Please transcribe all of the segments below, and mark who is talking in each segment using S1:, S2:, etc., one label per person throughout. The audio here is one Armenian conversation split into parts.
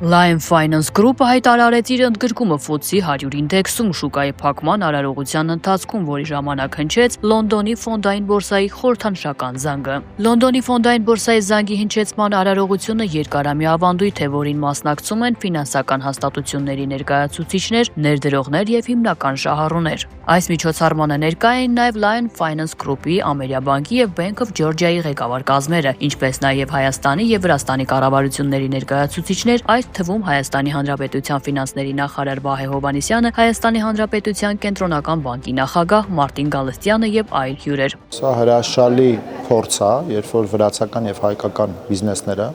S1: Lion Finance Group-ը հայտարարեց իր ընդգրկումը FTSE 100 ինդեքսում շուկայի փակման արարողության ընթացքում, որի ժամանակ հնչեց Լոնդոնի ֆոնդային բորսայի խորհրդանշական զանգը։ Լոնդոնի ֆոնդային բորսայի զանգի հնչեցման արարողությունը երկարամյա ավանդույթ է, որին մասնակցում են ֆինանսական հաստատությունների ներկայացուցիչներ, ներդրողներ եւ հիմնական շահառուներ։ Այս միջոցառմանը ներկա էին նաև Lion Finance Group-ի, Ամերիաբանկի եւ Bank of Georgia-ի ղեկավար կազմերը, ինչպես նաև Հայաստանի եւ Վրաստանի կառավարությունների ներկայացուցիչներ, այդ թվում Հայաստանի Հանրապետության ֆինանսների նախարար Վահե Հովհաննիսյանը, Հայաստանի Հանրապետության կենտրոնական բանկի նախագահ Մարտին Գալստյանը եւ այլ հյուրեր։
S2: Սա հրաշալի փորձ է, երբ որ վրացական եւ հայկական բիզնեսները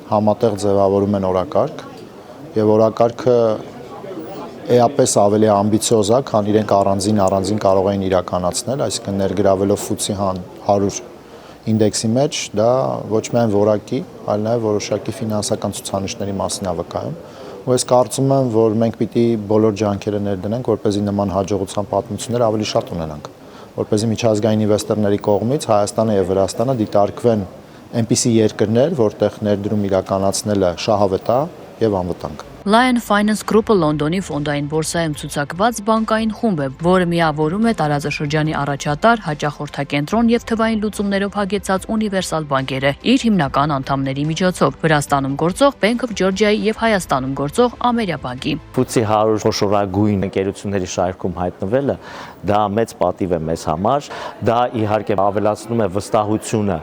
S2: համատեղ ձևավորում են օրակարգ եւ օրակարգը էապես ավելի ամբիցիոզ է, քան իրենք առանձին կարող էին իրականացնել, այսինքն ներգրավելով FTSE 100 ինդեքսի մեջ, դա ոչ միայն որակի, այլ նաև որոշակի ֆինանսական ցուցանիշների մասին է վկայում։ Ու ես կարծում եմ, որ մենք պիտի բոլոր ջանքերը ներդնենք, որպեսզի նման հաջողության պատմություններ ավելի շատ ունենանք, որպեսզի միջազգային ինվեստորների կողմից Հայաստանը եւ Վրաստանը դիտարկվեն այնպիսի երկրներ, որտեղ ներդրում իրականացնելը շահավետ է եւ անվտանգ։
S1: Lion Finance Group-ը Լոնդոնի ֆոնդային բորսայում ցուցակված բանկային խումբ է, որը միավորում է տարածաշրջանի առաջատար, հաճախորդակենտրոն եւ թվային լուծումներով հագեցած ունիվերսալ բանկերը իր հիմնական անդամների միջոցով Վրաստանում գործող Bank of Georgia-ի եւ Հայաստանում գործող Ամերիաբանկի։
S3: FTSE 100 խոշորագույն ընկերությունների շարքում հայտնվելը դա մեծ պատիվ է մեզ համար, դա իհարկե ավելացնում է վստահությունը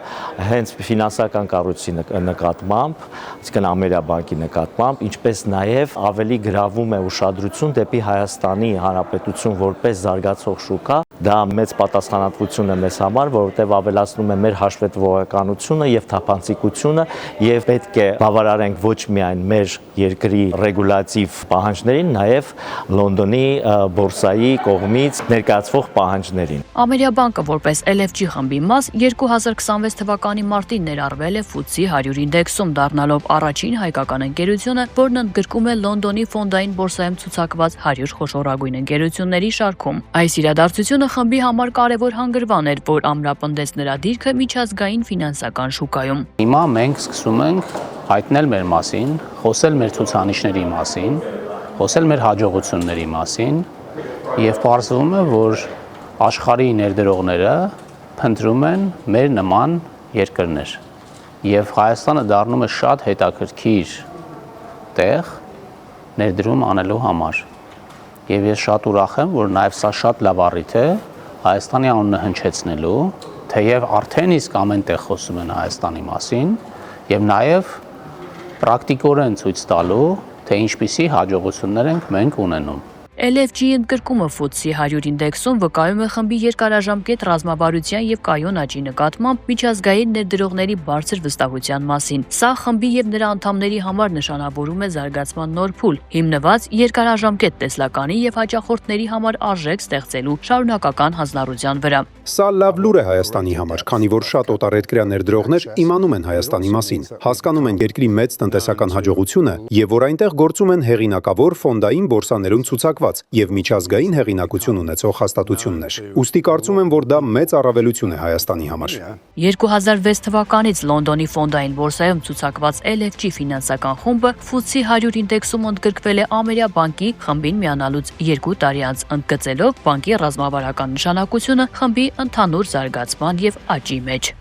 S3: հենց ֆինանսական կառույցի նկատմամբ, այսինքն Ամերիաբանկի նկատմամբ, ինչպես նաև ավելի գրավում է ուշադրություն դեպի Հայաստանի Հանրապետություն որպես զարգացող շուկա, դա մեծ պատասխանատվություն է մեզ համար, որովհետև ավելացնում է մեր հաշվետվողականությունը եւ թափանցիկությունը եւ պետք է բավարարենք ոչ միայն մեր երկրի ռեգուլատիվ պահանջներին, նաև Լոնդոնի բորսայի կողմից ներկայացվող պահանջներին։
S1: Ամերիաբանկը որպես LFG խմբի մաս 2026 թվականի մարտին ներառվել է FTSE 100 ինդեքսում, դառնալով առաջին հայկական ընկերությունը, որն ընդգրկում է Լոնդոնի ֆոնդային բորսայում ցուցակված 100 խոշորագույն ընկերությունների շարքում։ Այս իրադարձությունը խմբի համար կարևոր հանգրվան էր, որ ամրապնդեց նրա դիրքը միջազգային ֆինանսական շուկայում։
S4: Հիմա մենք սկսում ենք հայտնել մեր մասին, խոսել մեր ցուցանիշների մասին, խոսել մեր հաջողությունների մասին եւ պարզվում է, որ աշխարհի ներդրողները փնտրում են մեր նման երկրներ եւ Հայաստանը դառնում է շատ հետաքրքիր տեղ ներդրում անելու համար։ Եվ ես շատ ուրախ եմ, որ նաև սա շատ լավ առիթ է Հայաստանի անունը հնչեցնելու, թեև արդեն իսկ ամեն տեղ խոսում են Հայաստանի մասին եւ նաև պրակտիկորեն ցույց տալու, թե ինչպիսի հաջողություններ ենք մենք ունենում։
S1: LFG-ի ընդգրկումը FTSE 100 ինդեքսում վկայում է խմբի երկարաժամկետ ռազմավարության եւ կայուն աճի նկատմամբ միջազգային ներդրողների բարձր վստահության մասին։ Սա խմբի եւ նրա անդամների համար նշանավորում է զարգացման նոր փուլ, հիմնված երկարաժամկետ տեսլականի եւ հաճախորդների համար արժեք ստեղծելու շարունակական հանձնառության վրա։
S5: Սա լավ լուր է Հայաստանի համար, քանի որ շատ օտարերկրյա ներդրողներ իմանում են Հայաստանի մասին, հասկանում են երկրի մեծ տնտեսական հաջողությունը եւ որ այնտեղ գործում են հեղինակավոր ֆոնդային բորսաներում ցուցակված եւ միջազգային հեղինակություն ունեցող հաստատություններ։ Ուստի կարծում եմ, որ դա մեծ առավելություն է Հայաստանի համար։
S1: 2006 թվականից Լոնդոնի ֆոնդային բորսայում ցուցակված LFG ֆինանսական խումբը FTSE 100 ինդեքսում ընդգրկվել է Ամերիաբանկի խմբին միանալուց 2 տարի անց, ընդգծելով բանկի ռազմավարական նշանակությունը խմբի ընդհանուր զարգացման եւ աճի մեջ։